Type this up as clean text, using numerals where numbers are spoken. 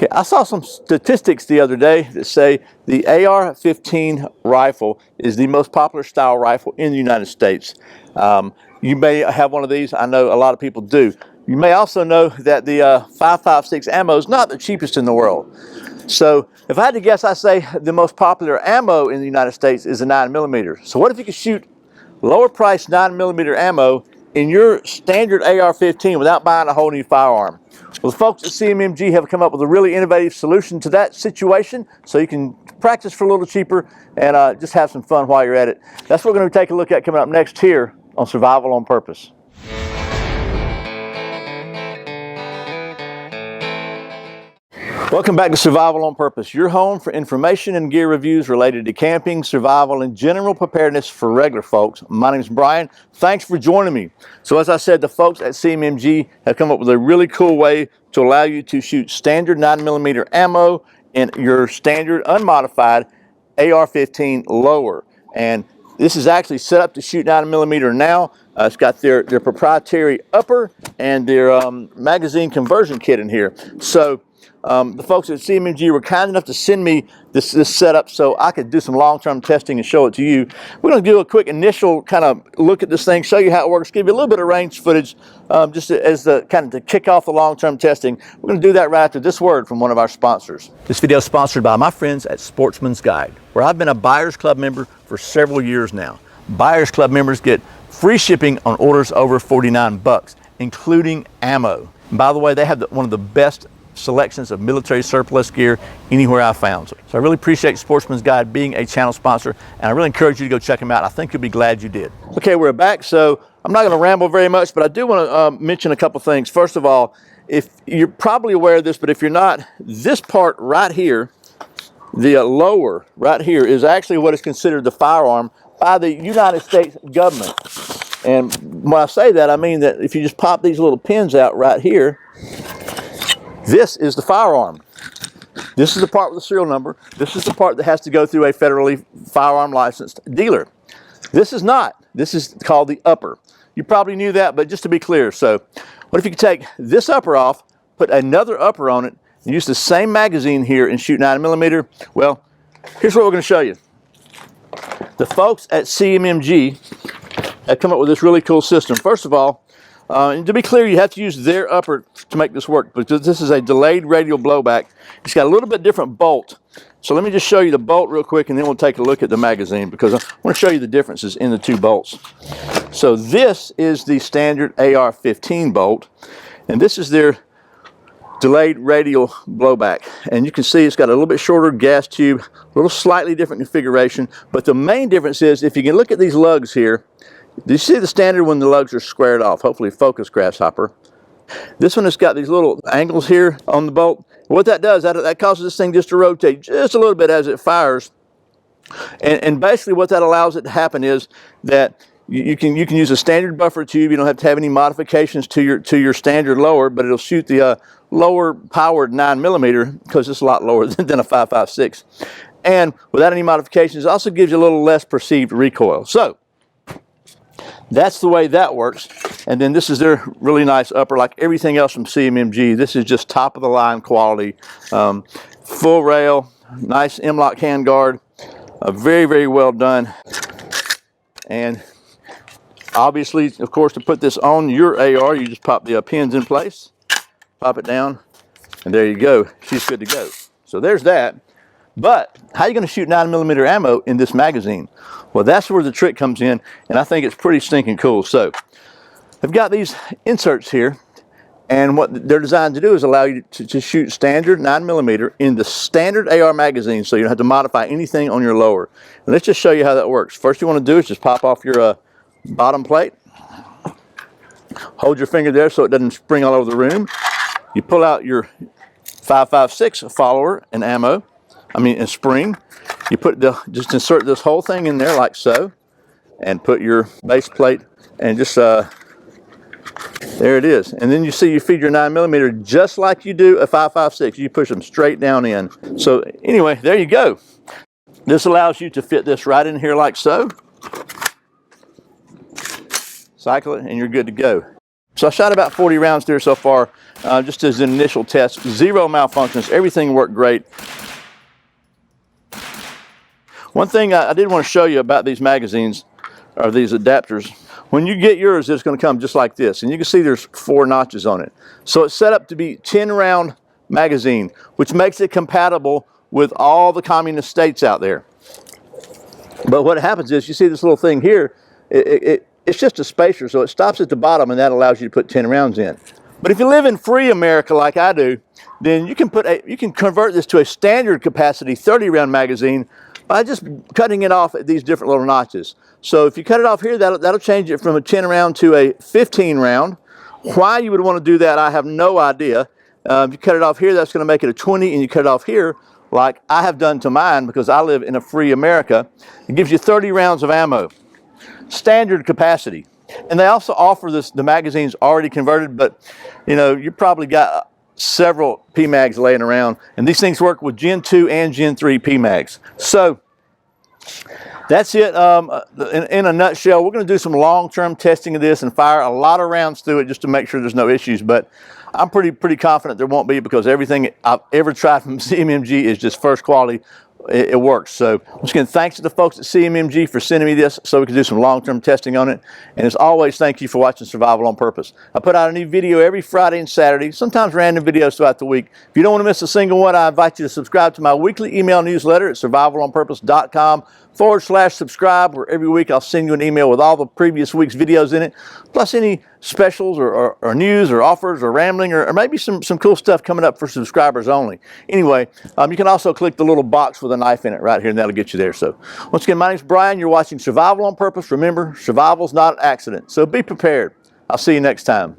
Okay, I saw some statistics the other day that say the AR-15 rifle is the most popular style rifle in the United States. You may have one of these. I know a lot of people do. You may also know that the 5.56 ammo is not the cheapest in the world. So if I had to guess, I say the most popular ammo in the United States is a 9mm. So what if you could shoot lower priced 9mm ammo in your standard AR-15 without buying a whole new firearm? Well, the folks at CMMG have come up with a really innovative solution to that situation, so you can practice for a little cheaper and just have some fun while you're at it. That's what we're going to take a look at coming up next here on Survival on Purpose. Welcome back to Survival on Purpose, your home for information and gear reviews related to camping, survival, and general preparedness for regular folks. My name is Brian. Thanks for joining me. So as I said, the folks at CMMG have come up with a really cool way to allow you to shoot standard 9mm ammo in your standard unmodified AR-15 lower. And this is actually set up to shoot 9mm now. It's got their proprietary upper and their magazine conversion kit in here. So the folks at CMMG were kind enough to send me this setup so I could do some long-term testing and show it to you. We're going to do a quick initial kind of look at this thing, show you how it works, give you a little bit of range footage just as the kind of to kick off the long-term testing. We're going to do that right after this word from one of our sponsors. This video is sponsored by my friends at Sportsman's Guide, where I've been a Buyers Club member for several years now. Buyers Club members get free shipping on orders over $49, including ammo. And by the way, they have one of the best selections of military surplus gear anywhere I've found. So I really appreciate Sportsman's Guide being a channel sponsor, and I really encourage you to go check them out. I think you'll be glad you did. Okay, we're back. So I'm not going to ramble very much, but I do want to mention a couple things. First of all, if you're probably aware of this, but if you're not, this part right here, the lower right here, is actually what is considered the firearm by the United States government. And when I say that, I mean that if you just pop these little pins out right here, this is the firearm. This is the part with the serial number. This is the part that has to go through a federally firearm licensed dealer. This is not. This is called the upper. You probably knew that, but just to be clear. So what if you could take this upper off, put another upper on it, and use the same magazine here and shoot 9mm? Well, here's what we're going to show you. The folks at CMMG have come up with this really cool system. First of all, and to be clear, you have to use their upper to make this work, because this is a delayed radial blowback. It's got a little bit different bolt. So let me just show you the bolt real quick, and then we'll take a look at the magazine, because I want to show you the differences in the two bolts. So this is the standard AR-15 bolt, and this is their delayed radial blowback. And you can see it's got a little bit shorter gas tube, a little slightly different configuration, but the main difference is, if you can look at these lugs here, do you see the standard when the lugs are squared off? Hopefully focus, grasshopper. This one has got these little angles here on the bolt. What that does, that causes this thing just to rotate just a little bit as it fires. And basically what that allows it to happen is that you can use a standard buffer tube. You don't have to have any modifications to your standard lower, but it'll shoot the lower powered 9mm, because it's a lot lower than a 5.56. And without any modifications, it also gives you a little less perceived recoil. So that's the way that works. And then this is their really nice upper, like everything else from CMMG. This is just top of the line quality. Full rail, nice M-lock handguard, very, very well done. And obviously, of course, to put this on your AR, you just pop the pins in place, pop it down, and there you go. She's good to go. So there's that. But how are you going to shoot 9mm ammo in this magazine? Well, that's where the trick comes in, and I think it's pretty stinking cool. So I've got these inserts here, and what they're designed to do is allow you to shoot standard 9mm in the standard AR magazine, so you don't have to modify anything on your lower. And let's just show you how that works. First you want to do is just pop off your bottom plate. Hold your finger there so it doesn't spring all over the room. You pull out your 5.56 follower and ammo. And spring. You just insert this whole thing in there like so, and put your base plate, and just there it is. And then you see you feed your 9mm just like you do a 5.56. You push them straight down in. So anyway, there you go. This allows you to fit this right in here like so. Cycle it, and you're good to go. So I shot about 40 rounds there so far, just as an initial test. 0 malfunctions, everything worked great. One thing I did want to show you about these magazines, or these adapters, when you get yours, it's going to come just like this. And you can see there's 4 notches on it. So it's set up to be 10-round magazine, which makes it compatible with all the communist states out there. But what happens is, you see this little thing here, it's just a spacer, so it stops at the bottom, and that allows you to put 10 rounds in. But if you live in free America like I do, then you can convert this to a standard capacity 30-round magazine by just cutting it off at these different little notches. So if you cut it off here, that'll change it from a 10 round to a 15 round. Why you would want to do that, I have no idea. If you cut it off here, that's going to make it a 20, and you cut it off here, like I have done to mine because I live in a free America, it gives you 30 rounds of ammo. Standard capacity. And they also offer the magazines already converted, but you know, you probably got several PMags laying around, and these things work with Gen 2 and Gen 3 PMags. So that's it in a nutshell. We're going to do some long-term testing of this and fire a lot of rounds through it just to make sure there's no issues, but I'm pretty confident there won't be, because everything I've ever tried from CMMG is just first quality. It works. So once again, thanks to the folks at CMMG for sending me this so we can do some long-term testing on it. And as always, thank you for watching Survival on Purpose. I put out a new video every Friday and Saturday, sometimes random videos throughout the week. If you don't want to miss a single one, I invite you to subscribe to my weekly email newsletter at survivalonpurpose.com/subscribe, where every week I'll send you an email with all the previous week's videos in it, plus any specials or news or offers or rambling or maybe some cool stuff coming up for subscribers only. Anyway, you can also click the little box with a knife in it right here, and that'll get you there. So once again, my name's Brian. You're watching Survival on Purpose. Remember, survival's not an accident, so be prepared. I'll see you next time.